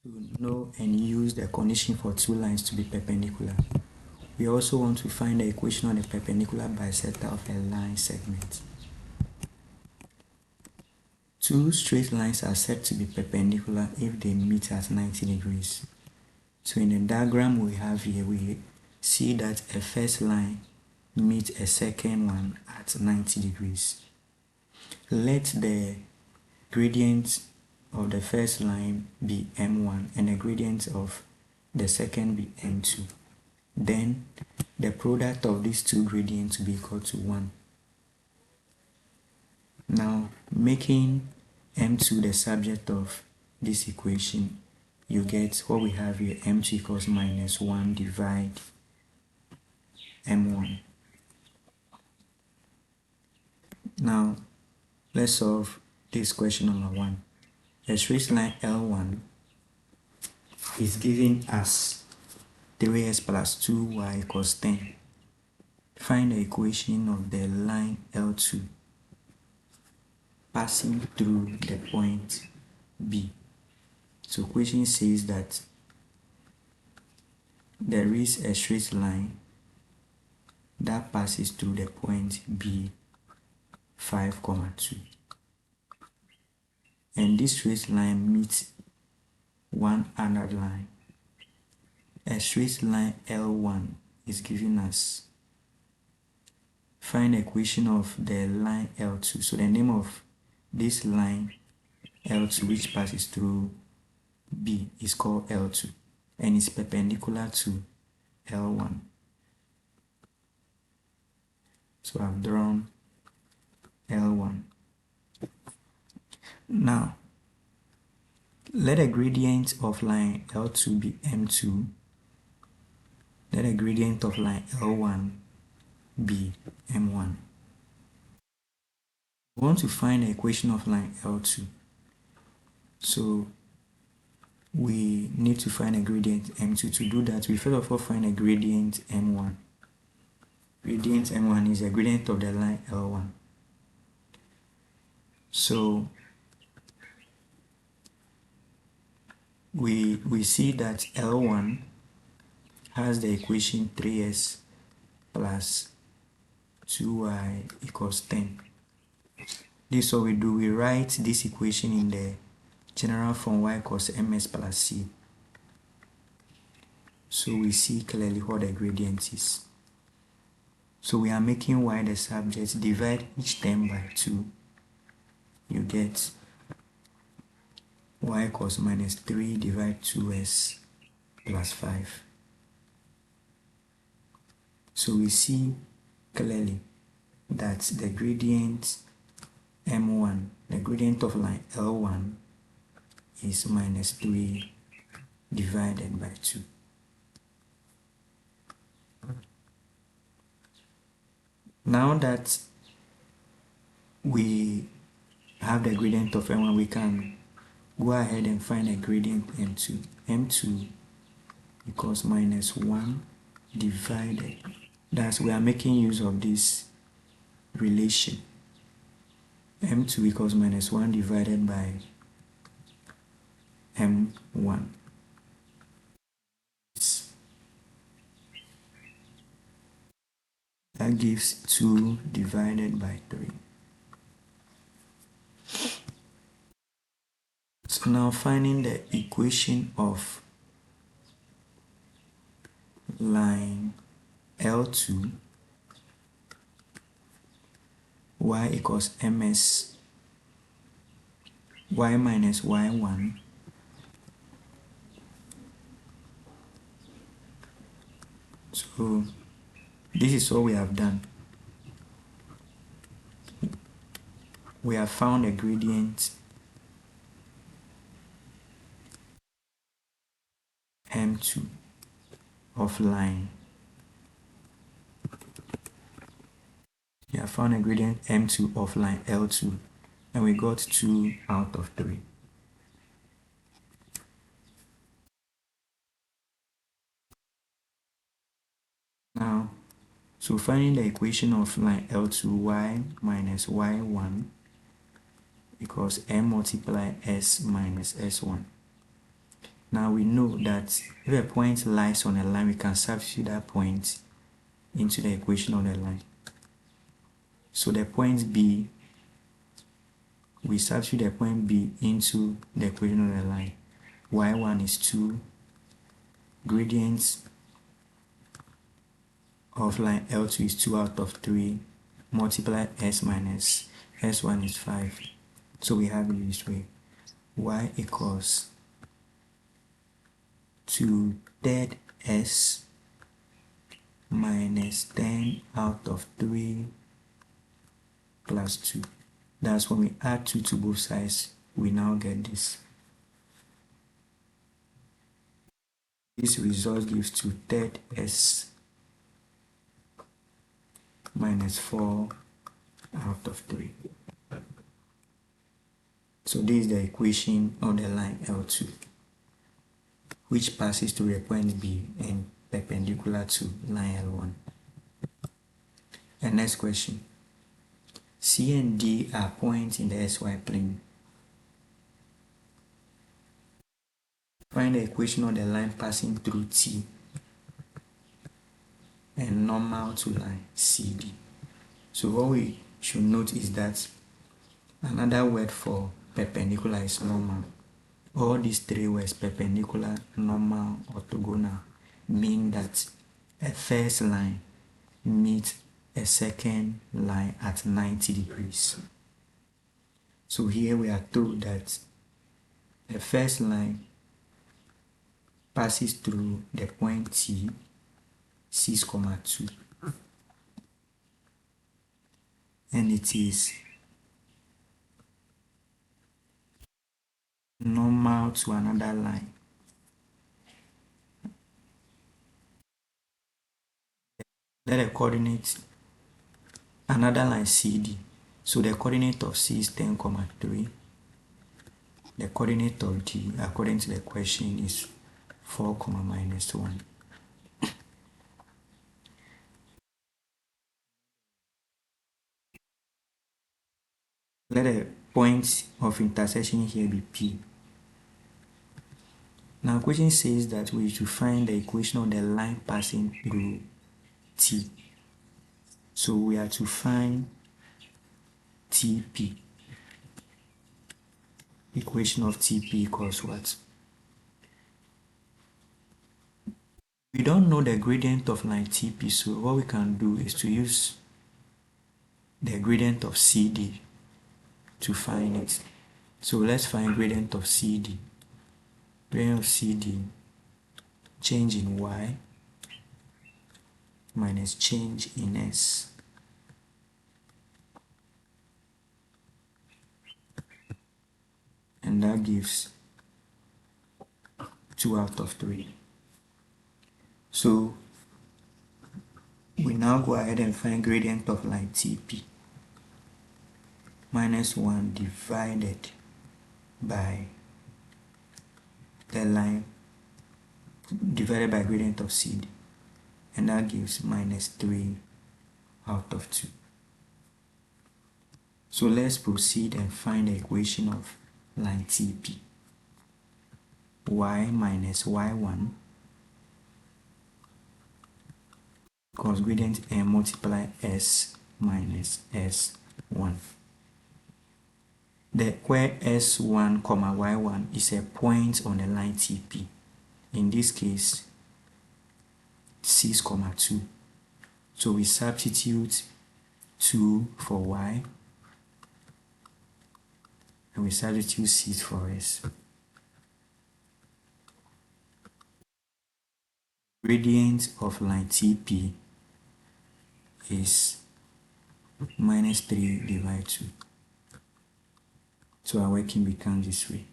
to know and use the condition for two lines to be perpendicular. We also want to find the equation of the perpendicular bisector of a line segment. Two straight lines are said to be perpendicular if they meet at 90 degrees. So in the diagram we have here, we see that a first line meets a second one at 90 degrees. Let the gradient of the first line be m1 and the gradient of the second be m2. Then the product of these two gradients will be equal to 1. Now, making m2 the subject of this equation, you get what we have here, m2 equals minus 1 divide m1. Now, let's solve this question number 1. A straight line L1 is giving us 3x plus 2y equals 10. Find the equation of the line L2 passing through the point B. So equation says that there is a straight line that passes through the point B 5, 2. And this straight line meets one other line. A straight line L1 is giving us. Find the equation of the line L2. So the name of this line L2 which passes through B is called L2 and is perpendicular to L1. So I've drawn L1. Now, let the gradient of line L2 be M2. Let the gradient of line L1 be M1. We want to find the equation of line L2. So we need to find a gradient M2. To do that, we first of all find a gradient M1. Gradient M1 is a gradient of the line L1. So we see that L1 has the equation 3s plus 2y equals 10. This is what we do. We write this equation in the general form y equals ms plus c. So we see clearly what the gradient is. So we are making y the subject. Divide each term by 2. You get y equals minus 3 divide 2s plus 5. So we see clearly that the gradient M1, the gradient of line L1 is minus 3 divided by 2. Now that we have the gradient of M1, we can go ahead and find a gradient M2. M2 equals minus 1 divided. That's we are making use of this relation. M2 equals minus 1 divided by M1. That gives 2 divided by 3. So now finding the equation of line L2, y equals ms, y minus y1 so this is what we have done. We have found a gradient M2 of line. We have found a gradient M2 of line L2 and we got 2 out of 3. Now, so finding the equation of line L2, y minus y1 equals m multiply s minus s1. Now we know that if a point lies on a line, we can substitute that point into the equation of the line. So the point B, we substitute the point B into the equation of the line. Y1 is 2, gradient of line L2 is 2 out of 3, multiply S minus S1 is 5. So we have it this way. Y equals 2 third S minus 10 out of 3 plus 2. That's when we add 2 to both sides, we now get this. This result gives 2 third S minus 4 out of 3. So this is the equation of the line L2, which passes through the point B and perpendicular to line L1. And next question. C and D are points in the XY plane. Find the equation of the line passing through T and normal to line CD. So what we should note is that another word for perpendicular is normal. All these three words, perpendicular, normal, orthogonal, mean that a first line meets a second line at 90 degrees. So here we are told that the first line passes through the point T, 6,2, and it is normal to another line. Let the coordinate another line CD. So the coordinate of C is 10,3. The coordinate of D, according to the question, is 4, minus 1. Let the point of intersection here be P. Now, question says that we should find the equation of the line passing through T. So we are to find TP. Equation of TP equals what? We don't know the gradient of line TP, so what we can do is to use the gradient of CD to find it. So let's find gradient of CD. Gradient of CD, change in Y minus change in S. And that gives 2 out of 3. So we now go ahead and find gradient of line TP. Minus 1 divided by the line divided by gradient of CD. And that gives minus 3 out of 2. So let's proceed and find the equation of line TP. Y minus Y1 equals gradient and multiply S minus S1. Where S1, Y1 is a point on the line TP. In this case, 6,2. So we substitute 2 for Y and we substitute 6 for S. Gradient of line TP is minus 3 divided 2. So our working becomes this way.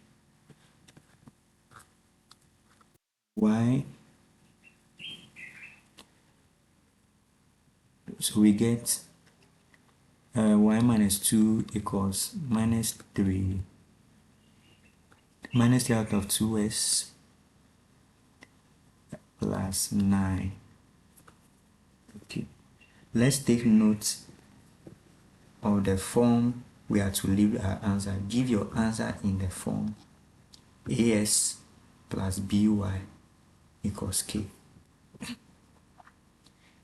Y, so we get Y minus 2 equals minus 3 out of 2S plus 9. Okay, let's take note of the form we are to leave our answer. Give your answer in the form AS plus by equals k.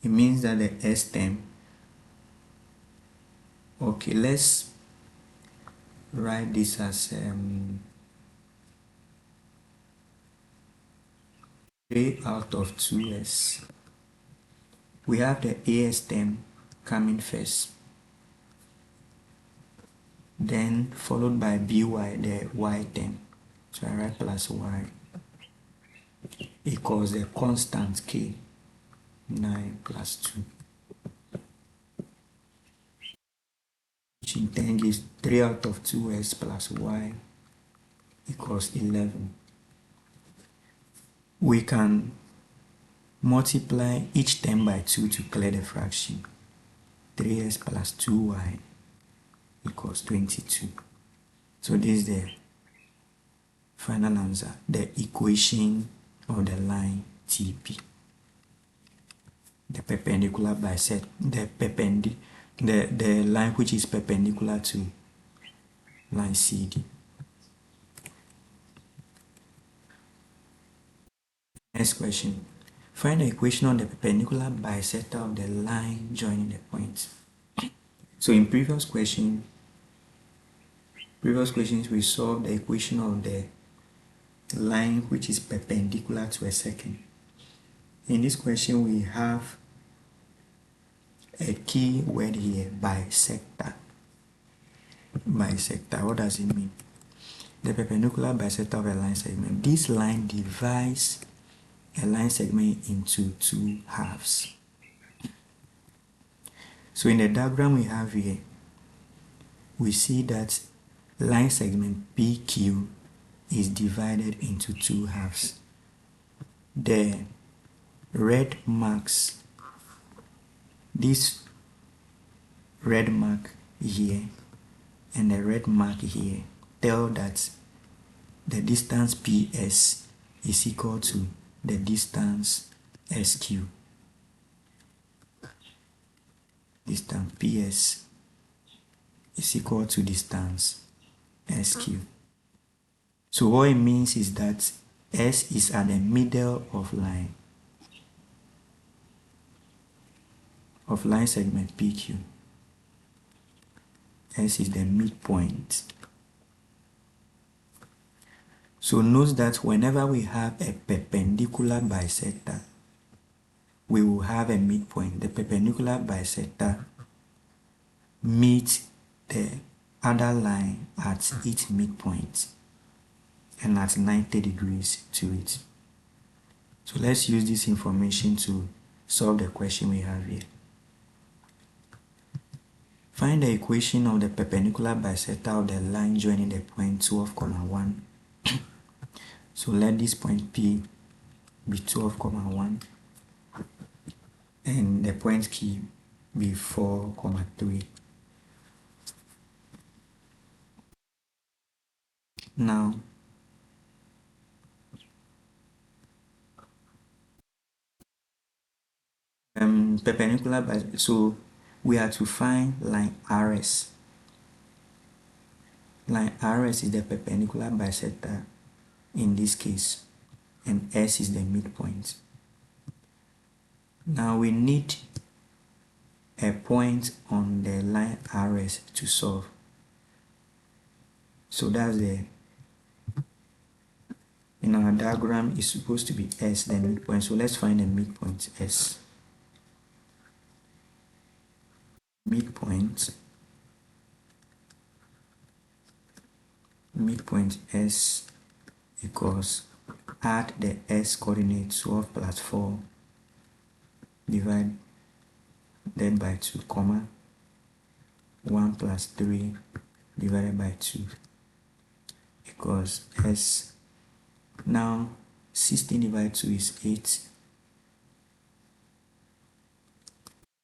It means that the s term, okay, let's write this as 3 out of 2s. We have the as term coming first, then followed by by, the y term. So I write plus y equals the constant k, 9 plus 2, which in turn gives 3 out of 2s plus y equals 11. We can multiply each term by 2 to clear the fraction. 3s plus 2y equals 22. So this is the final answer, the equation of the line TP. The perpendicular bisect, the line which is perpendicular to line CD. Next question. Find the equation of the perpendicular bisector of the line joining the point. So in previous questions we solved the equation of the line which is perpendicular to a second. In this question we have a key word here, bisector. Bisector, what does it mean? The perpendicular bisector of a line segment. This line divides a line segment into 2 halves. So in the diagram we have here, we see that line segment PQ is divided into 2 halves. The red marks, this red mark here and the red mark here, tell that the distance PS is equal to the distance SQ. Distance PS is equal to distance SQ. So what it means is that S is at the middle of line segment PQ. S is the midpoint. So note that whenever we have a perpendicular bisector, we will have a midpoint. The perpendicular bisector meets the other line at its midpoint and at 90 degrees to it. So let's use this information to solve the question we have here. Find the equation of the perpendicular bisector of the line joining the point 12, 1. So let this point P be 12, 1 and the point Q be 4, 3. Now perpendicular bisector, so we are to find line RS. Line RS is the perpendicular bisector in this case, and S is the midpoint. Now we need a point on the line RS to solve. So that's in our diagram is supposed to be S, the midpoint. So let's find the midpoint S. Midpoint S equals, add the S coordinate 12 plus 4 divided by 2, 1 plus 3 divided by 2 equals S. Now 16 divided 2 is 8.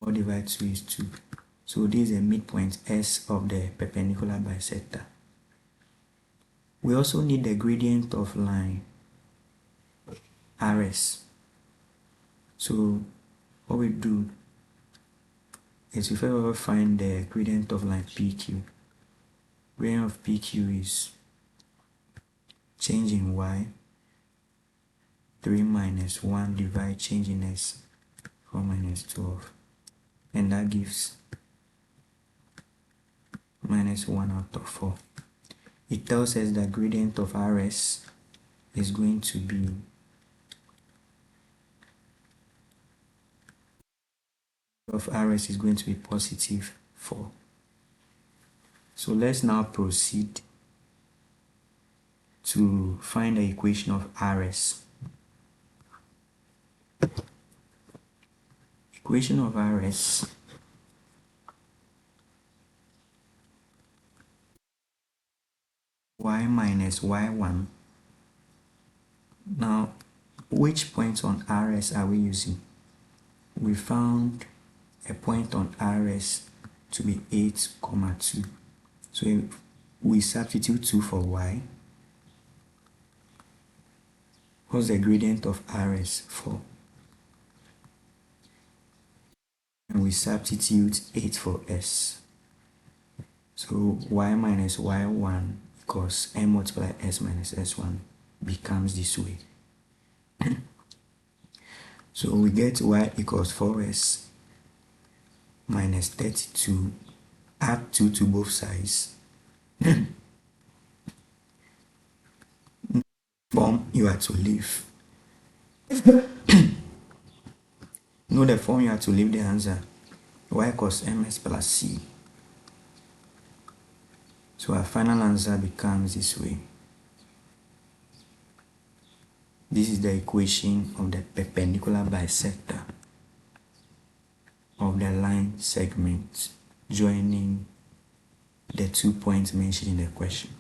4 divided 2 is 2. So this is the midpoint S of the perpendicular bisector. We also need the gradient of line RS. So what we do is we first of all find the gradient of line PQ. Gradient of PQ is change in Y 3 minus 1 divide change in s, 4 minus 12, and that gives minus 1 out of 4. It tells us the gradient of Rs is going to be positive 4. So let's now proceed to find the equation of Rs. Equation of Rs y minus y1. Now, which point on Rs are we using? We found a point on Rs to be 8, 2. So if we substitute 2 for y, what's the gradient of Rs? 4. And we substitute 8 for s. So y minus y1 equals n multiplied s minus s1 becomes this way. So we get y equals 4s minus 32. Add 2 to both sides. Form you are to leave. Know the form you are to leave the answer. Y equals ms plus c. So our final answer becomes this way. This is the equation of the perpendicular bisector of the line segment joining the 2 points mentioned in the question.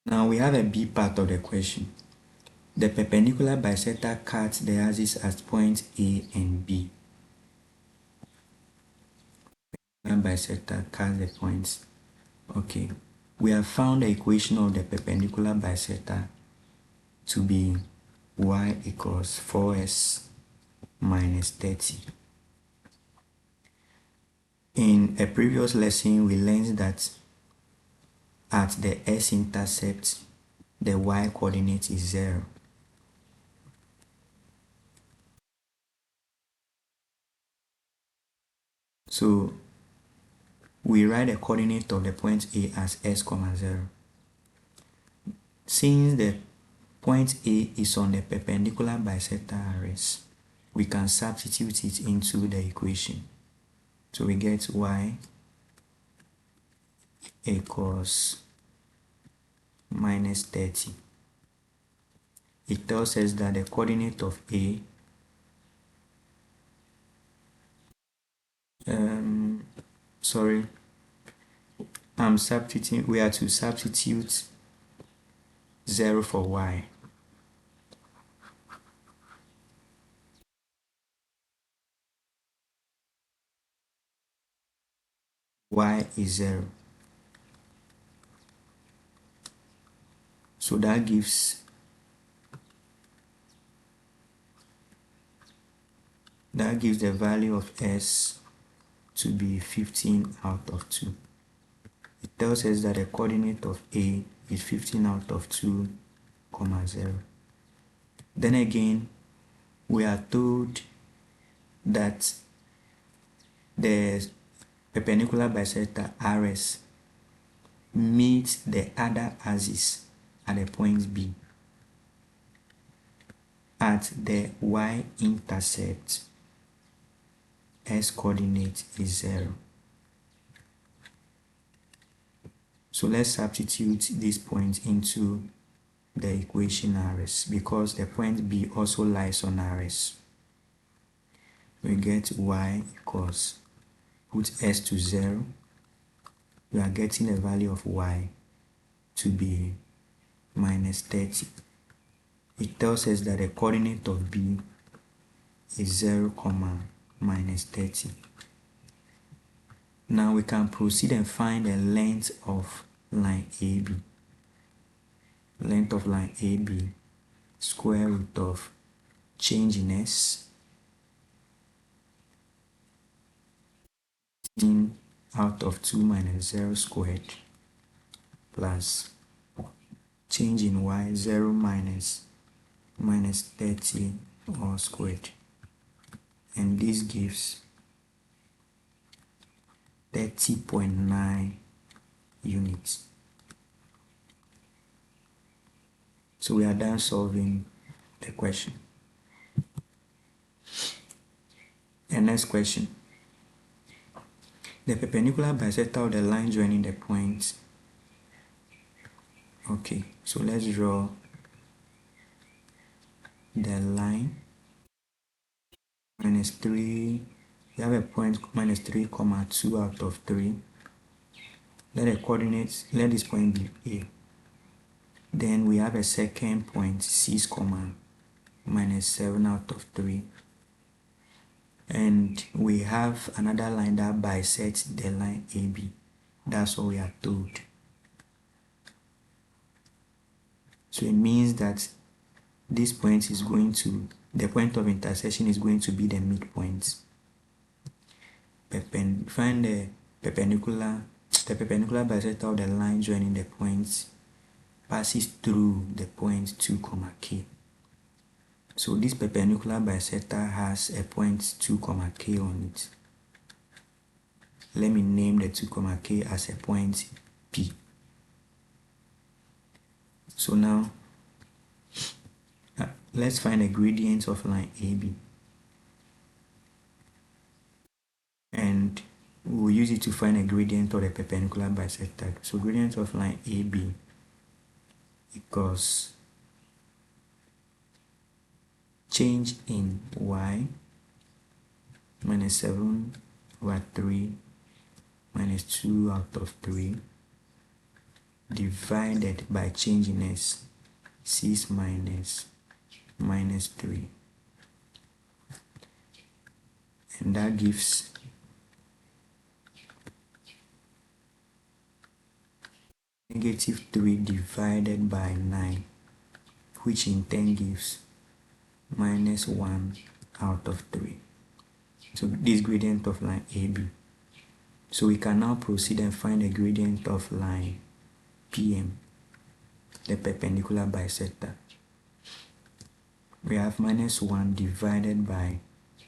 Now we have a B part of the question. The perpendicular bisector cuts the axis at points A and B. Bisector cuts the points. Okay, we have found the equation of the perpendicular bisector to be y equals 4s minus 30. In a previous lesson, we learned that at the s-intercept, the y coordinate is 0. So we write the coordinate of the point A as s, 0. Since the point A is on the perpendicular bisector Rs, we can substitute it into the equation. So we get y equals minus 30. It tells us that the coordinate of A we are to substitute 0 for y. Y is 0. So that gives the value of s to be 15 out of 2. It tells us that the coordinate of A is 15 out of 2, 0. Then again, we are told that the perpendicular bisector Rs meets the other axis at the point B. At the y-intercept, s coordinate is 0. So let's substitute this point into the equation Rs because the point B also lies on Rs. We get y equals, put s to 0, we are getting the value of y to be minus 30. It tells us that the coordinate of B is 0, minus 30. Now we can proceed and find the length of line AB. Length of line AB, square root of change in s, 15 out of 2 minus 0 squared plus change in y, 0 minus 30 all squared, and this gives 30.9 units. So we are done solving the question. And next question. The perpendicular bisector of the line joining the points. Okay, so let's draw the line. Minus 3, we have a point minus 3, 2 out of 3. Let the coordinates, let this point be A. Then we have a second point 6, minus 7 out of 3. And we have another line that bisects the line AB. That's what we are told. So it means that this point is going to, the point of intersection is going to be the midpoint. Find the perpendicular bisector of the line joining the points passes through the point 2, K. So this perpendicular bisector has a point 2, K on it. Let me name the 2, K as a point P. So now let's find the gradient of line AB. And we'll use it to find a gradient of the perpendicular bisector. So gradient of line AB equals change in y minus 7 over 3 minus 2 out of 3 divided by change in s, 6 minus 3, and that gives negative 3 divided by 9, which in turn gives minus 1 out of 3. So this gradient of line AB. So we can now proceed and find the gradient of line PM, the perpendicular bisector. We have minus 1 divided by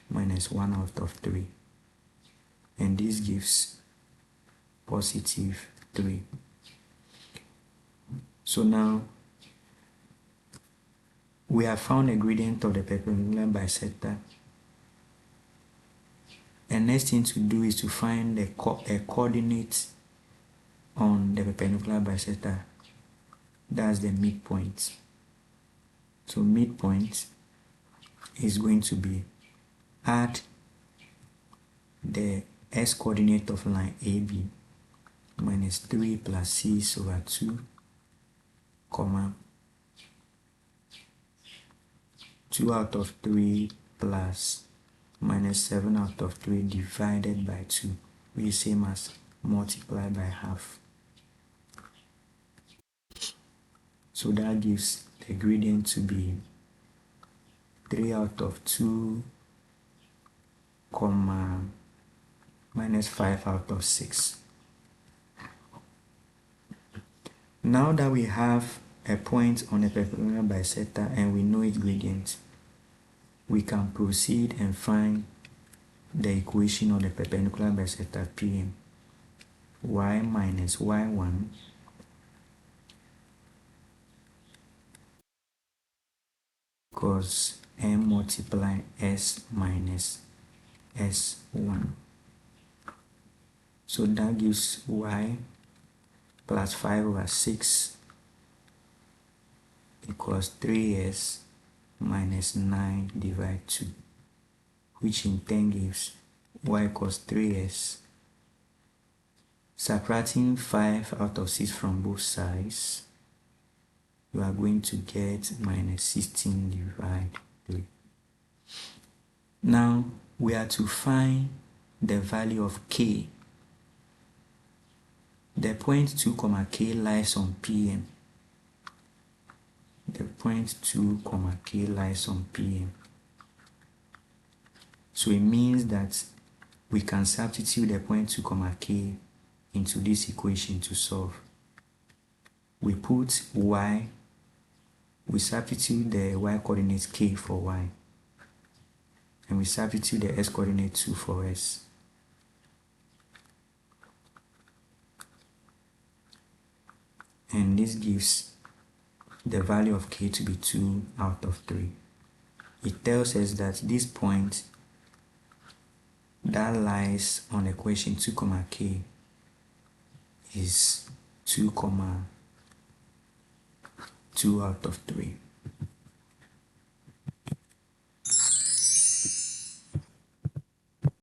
minus 1 out of 3, and this gives positive 3. So now we have found a gradient of the perpendicular bisector, and next thing to do is to find a coordinate on the perpendicular bisector. That's the midpoint. So midpoint is going to be, add the s coordinate of line AB, minus 3 plus 6 over 2, 2 out of 3 plus minus 7 out of 3 divided by 2, which is same as multiply by half. So that gives the gradient to be 3 out of 2, minus 5 out of 6. Now that we have a point on a perpendicular bisector and we know its gradient, we can proceed and find the equation of the perpendicular bisector PM. Y minus y1 equals m multiply s minus s1. So that gives y plus 5 over 6 equals 3s minus 9 divided 2, which in turn gives y equals 3s. Subtracting 5 out of 6 from both sides, you are going to get minus 16 divided 3. Now we are to find the value of k. The point 2, K lies on PM. The point 2, K lies on PM. So it means that we can substitute the point 2, K into this equation to solve. We put y we substitute the y coordinate k for y, and we substitute the s coordinate 2 for s. And this gives the value of k to be 2 out of 3. It tells us that this point that lies on equation 2, k is 2, 2 out of 3.